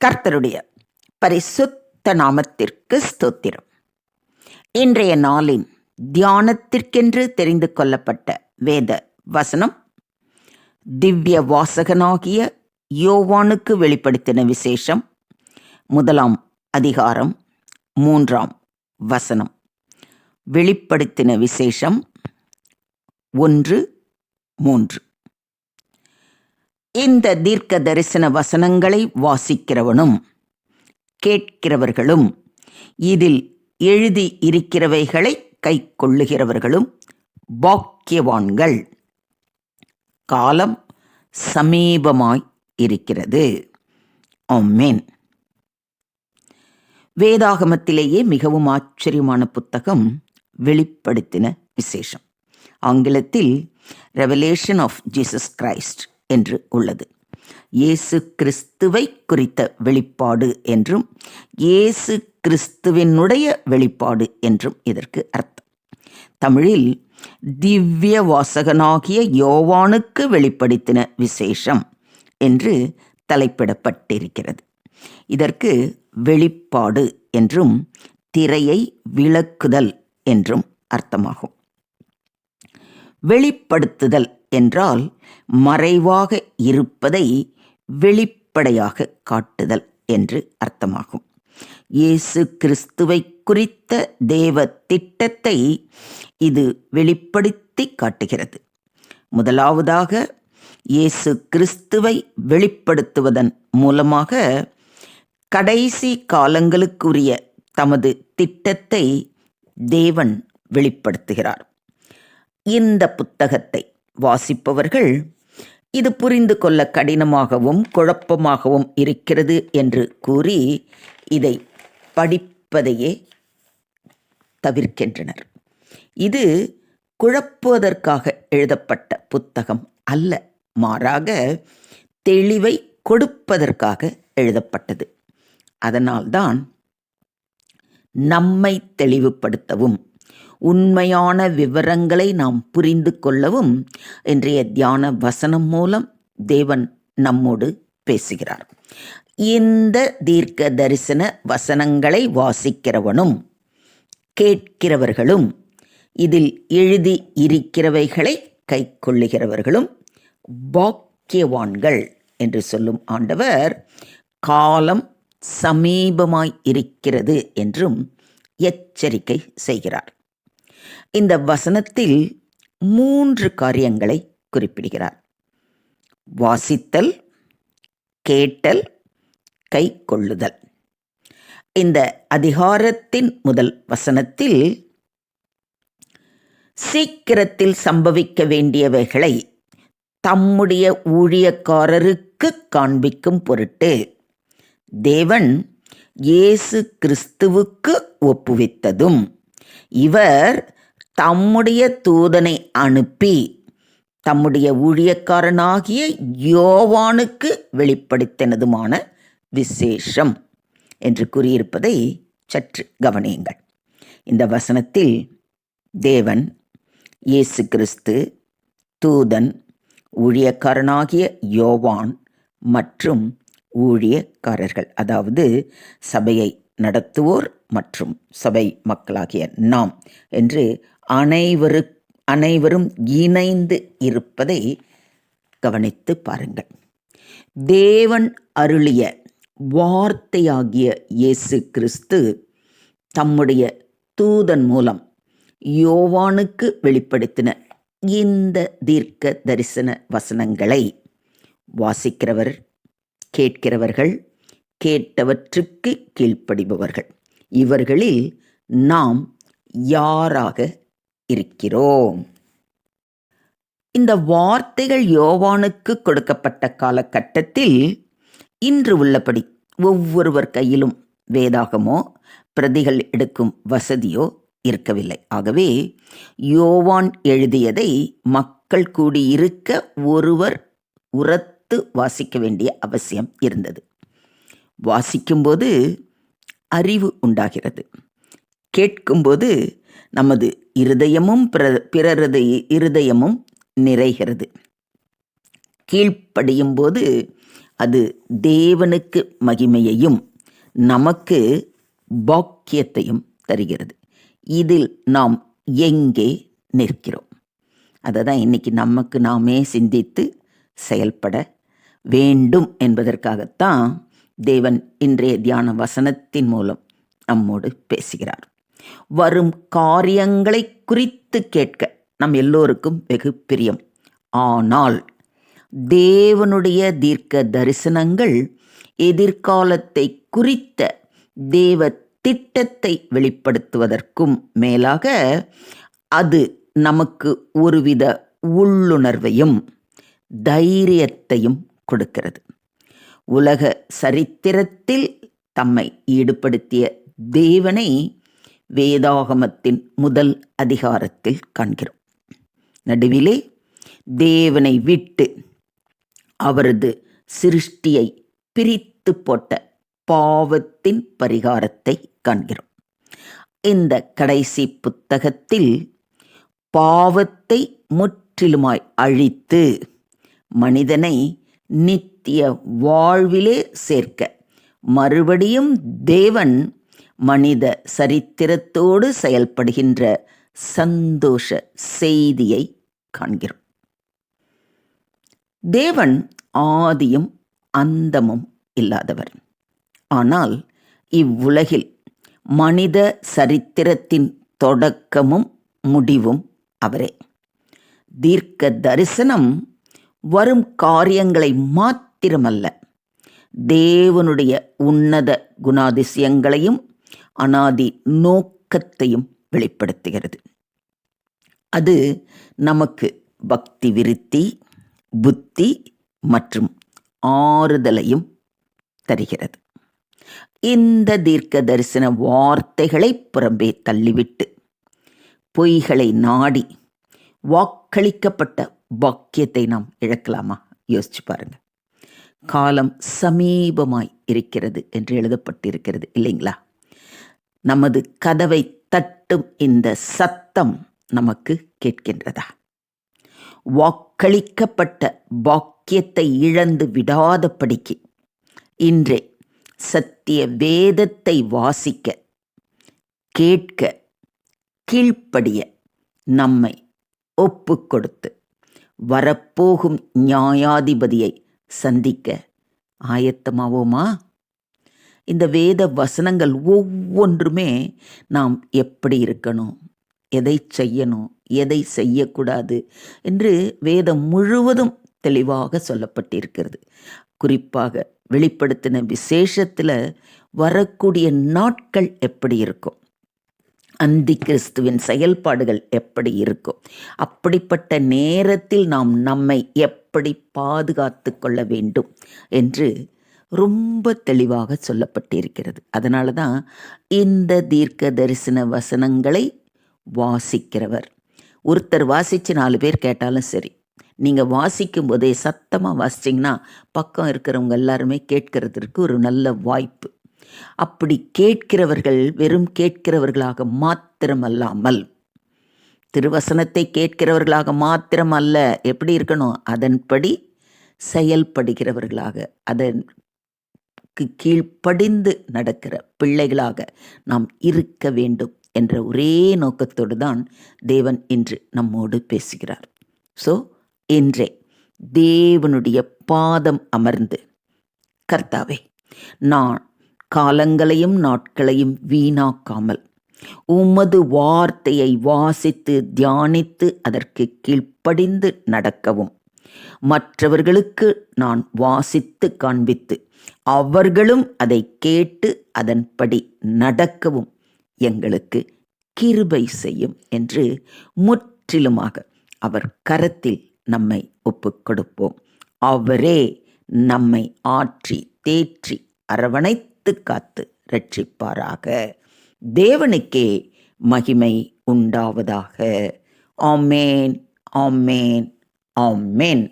கர்த்தருடைய பரிசுத்த நாமத்திற்கு ஸ்தோத்திரம். இன்றைய நாளின் தியானத்திற்கென்று தெரிந்து கொள்ளப்பட்ட வேத வசனம் திவ்ய வாசகனாகிய யோவானுக்கு வெளிப்படுத்தின விசேஷம் 1 அதிகாரம் 3 வசனம். வெளிப்படுத்தின விசேஷம் 1:3. இந்த தீர்க்க தரிசன வசனங்களை வாசிக்கிறவனும் கேட்கிறவர்களும் இதில் எழுதி இருக்கிறவைகளை கை கொள்ளுகிறவர்களும் பாக்கியவான்கள். காலம் சமீபமாய் இருக்கிறது. ஆமென். வேதாகமத்திலேயே மிகவும் ஆச்சரியமான புத்தகம் வெளிப்படுத்தின விசேஷம். ஆங்கிலத்தில் ரெவலேஷன் ஆஃப் ஜீசஸ் கிரைஸ்ட் என்று உள்ளது. இயேசு கிறிஸ்துவை குறித்த வெளிப்பாடு என்றும் இயேசு கிறிஸ்துவினுடைய வெளிப்பாடு என்றும் இதற்கு அர்த்தம். தமிழில் திவ்ய வாசகனாகிய யோவானுக்கு வெளிப்படுத்தின விசேஷம் என்று தலைப்பிடப்பட்டிருக்கிறது. இதற்கு வெளிப்பாடு என்றும் திரையை விளக்குதல் என்றும் அர்த்தமாகும். வெளிப்படுத்துதல் என்றால் மறைவாக இருப்பதை வெளிப்படையாக காட்டுதல் என்று அர்த்தமாகும். இயேசு கிறிஸ்துவை குறித்த தேவ திட்டத்தை இது வெளிப்படுத்தி காட்டுகிறது. முதலாவதாக இயேசு கிறிஸ்துவை வெளிப்படுத்துவதன் மூலமாக கடைசி காலங்களுக்குரிய தமது திட்டத்தை தேவன் வெளிப்படுத்துகிறார். இந்த புத்தகத்தை வாசிப்பவர்கள் இது புரிந்து கொள்ள கடினமாகவும் குழப்பமாகவும் இருக்கிறது என்று கூறி இதை படிப்பதையே தவிர்க்கின்றனர். இது குழப்புவதற்காக எழுதப்பட்ட புத்தகம் அல்ல, மாறாக தெளிவை கொடுப்பதற்காக எழுதப்பட்டது. அதனால்தான் நம்மை தெளிவுபடுத்தவும் உண்மையான விவரங்களை நாம் புரிந்து கொள்ளவும் இன்றைய தியான வசனம் மூலம் தேவன் நம்மோடு பேசுகிறார். இந்த தீர்க்க தரிசன வசனங்களை வாசிக்கிறவனும் கேட்கிறவர்களும் இதில் எழுதி இருக்கிறவைகளை கை கொள்ளுகிறவர்களும் பாக்கியவான்கள் என்று சொல்லும் ஆண்டவர் காலம் சமீபமாய் இருக்கிறது என்றும் எச்சரிக்கை செய்கிறார். இந்த வசனத்தில் 3 காரியங்களை குறிப்பிடுகிறார்: வாசித்தல், கேட்டல், கை கொள்ளுதல். இந்த அதிகாரத்தின் முதல் வசனத்தில் சீக்கிரத்தில் சம்பவிக்க வேண்டியவைகளை தம்முடைய ஊழியக்காரருக்கு காண்பிக்கும் பொருட்டு தேவன் இயேசு கிறிஸ்துவுக்கு ஒப்புவித்ததும் இவர் தம்முடைய தூதனை அனுப்பி தம்முடைய ஊழியக்காரனாகிய யோவானுக்கு வெளிப்படுத்தினதுமான விசேஷம் என்று கூறியிருப்பதை சற்று கவனியுங்கள். இந்த வசனத்தில் தேவன், இயேசு கிறிஸ்து, தூதன், ஊழியக்காரனாகிய யோவான் மற்றும் ஊழியக்காரர்கள், அதாவது சபையை நடத்துவோர் மற்றும் சபை மக்களாகிய நாம் என்று அனைவரும் இணைந்து இருப்பதை கவனித்து பாருங்கள். தேவன் அருளிய வார்த்தையாகிய இயேசு கிறிஸ்து தம்முடைய தூதன் மூலம் யோவானுக்கு வெளிப்படுத்தின இந்த தீர்க்க தரிசன வசனங்களை வாசிக்கிறவர், கேட்கிறவர்கள், கேட்டவற்றுக்கு கீழ்ப்படிபவர்கள், இவர்களில் நாம் யாராக இருக்கிறோம்? இந்த வார்த்தைகள் யோவானுக்கு கொடுக்கப்பட்ட காலகட்டத்தில் இன்று உள்ளபடி ஒவ்வொருவர் கையிலும் வேதாகமோ பிரதிகள் எடுக்கும் வசதியோ இருக்கவில்லை. ஆகவே யோவான் எழுதியதை மக்கள் கூடியிருக்க ஒருவர் உரத்து வாசிக்க வேண்டிய அவசியம் இருந்தது. வாசிக்கும்போது அறிவு உண்டாகிறது, கேட்கும்போது நமது இருதயமும் பிறரது இருதயமும் நிறைகிறது. கீழ்ப்படியும் போது அது தேவனுக்கு மகிமையையும் நமக்கு பாக்கியத்தையும் தருகிறது. இதில் நாம் எங்கே நிற்கிறோம்? அதை தான் இன்னைக்கு நமக்கு நாமே சிந்தித்து செயல்பட வேண்டும் என்பதற்காகத்தான் தேவன் இன்றைய தியான வசனத்தின் மூலம் நம்மோடு பேசுகிறார். வரும் காரியங்களை குறித்து கேட்க நம் எல்லோருக்கும் வெகு பிரியம். ஆனால் தேவனுடைய தீர்க்க தரிசனங்கள் எதிர்காலத்தை குறித்த தேவ திட்டத்தை வெளிப்படுத்துவதற்கும் மேலாக அது நமக்கு ஒருவித உள்ளுணர்வையும் தைரியத்தையும் கொடுக்கிறது. உலக சரித்திரத்தில் தம்மை ஈடுபடுத்திய தேவனை வேதாகமத்தின் முதல் அதிகாரத்தில் காண்கிறோம். நடுவிலே தேவனை விட்டு அவரது சிருஷ்டியை பிரித்து போட்ட பாவத்தின் பரிகாரத்தை காண்கிறோம். இந்த கடைசி புத்தகத்தில் பாவத்தை முற்றிலுமாய் அழித்து மனிதனை நித்திய வாழ்விலே சேர்க்க மறுபடியும் தேவன் மனித சரித்திரத்தோடு செயல்படுகின்ற சந்தோஷ செய்தியை காண்கிறோம். தேவன் ஆதியும் அந்தமும் இல்லாதவர். ஆனால் இவ்வுலகில் மனித சரித்திரத்தின் தொடக்கமும் முடிவும் அவரே. தீர்க்க தரிசனம் வரும் காரியங்களை மாத்திரமல்ல, தேவனுடைய உன்னத குணாதிசயங்களையும் அனாதி நோக்கத்தையும் வெளிப்படுத்துகிறது. அது நமக்கு பக்தி விருத்தி, புத்தி மற்றும் ஆறுதலையும் தருகிறது. இந்த தீர்க்க தரிசன வார்த்தைகளை புறம்பே தள்ளிவிட்டு பொய்களை நாடி வாக்களிக்கப்பட்ட பாக்கியத்தை நாம் இழக்கலாமா? யோசிச்சு பாருங்க. காலம் சமீபமாய் இருக்கிறது என்று எழுதப்பட்டிருக்கிறது இல்லைங்களா? நமது கதவை தட்டும் இந்த சத்தம் நமக்கு கேட்கின்றதா? வாக்களிக்கப்பட்ட பாக்கியத்தை இழந்து விடாதபடிக்கு இன்றே சத்திய வேதத்தை வாசிக்க, கேட்க, கீழ்ப்படிய நம்மை ஒப்பு கொடுத்து வரப்போகும் நியாயாதிபதியை சந்திக்க ஆயத்தமாவோமா? இந்த வேத வசனங்கள் ஒவ்வொன்றுமே நாம் எப்படி இருக்கணும், எதை செய்யணும், எதை செய்யக்கூடாது என்று வேதம் முழுவதும் தெளிவாக சொல்லப்பட்டிருக்கிறது. குறிப்பாக வெளிப்படுத்தின விசேஷத்தில் வரக்கூடிய நாட்கள் எப்படி இருக்கும், அந்தி கிறிஸ்துவின் செயல்பாடுகள் எப்படி இருக்கும், அப்படிப்பட்ட நேரத்தில் நாம் நம்மை எப்படி பாதுகாத்து கொள்ள வேண்டும் என்று ரொம்ப தெளிவாக சொல்லப்பட்டிருக்கிறது. அதனால தான் இந்த தீர்க்க தரிசன வசனங்களை வாசிக்கிறவர், ஒருத்தர் வாசித்து 4 பேர் கேட்டாலும் சரி, நீங்கள் வாசிக்கும் போதே சத்தமாக வாசிச்சிங்கன்னா பக்கம் இருக்கிறவங்க எல்லாருமே கேட்கறதுக்கு ஒரு நல்ல வாய்ப்பு. அப்படி கேட்கிறவர்கள் வெறும் கேட்கிறவர்களாக மாத்திரமல்லாமல், திருவசனத்தை கேட்கிறவர்களாக மாத்திரமல்ல, எப்படி இருக்கணும், அதன்படி செயல்படுகிறவர்களாக, அதற்கு கீழ்ப்படிந்து நடக்கிற பிள்ளைகளாக நாம் இருக்க வேண்டும் என்ற ஒரே நோக்கத்தோடு தான் தேவன் இன்று நம்மோடு பேசுகிறார். ஸோ இன்றே தேவனுடைய பாதம் அமர்ந்து, கர்த்தாவே, நான் காலங்களையும் நாட்களையும் வீணாக்காமல் உமது வார்த்தையை வாசித்து தியானித்து அதற்கு கீழ்ப்படிந்து நடக்கவும், மற்றவர்களுக்கு நான் வாசித்து காண்பித்து அவர்களும் அதை கேட்டு அதன்படி நடக்கவும் எங்களுக்கு கிருபை செய்யும் என்று முற்றிலுமாக அவர் கரத்தில் நம்மை ஒப்புக் கொடுப்போம். அவரே நம்மை ஆற்றி தேற்றி அரவணைத்து காத்து ரட்சிப்பாராக. தேவனுக்கே மகிமை உண்டாவதாக. ஆமேன், ஆமேன், ஆமேன்.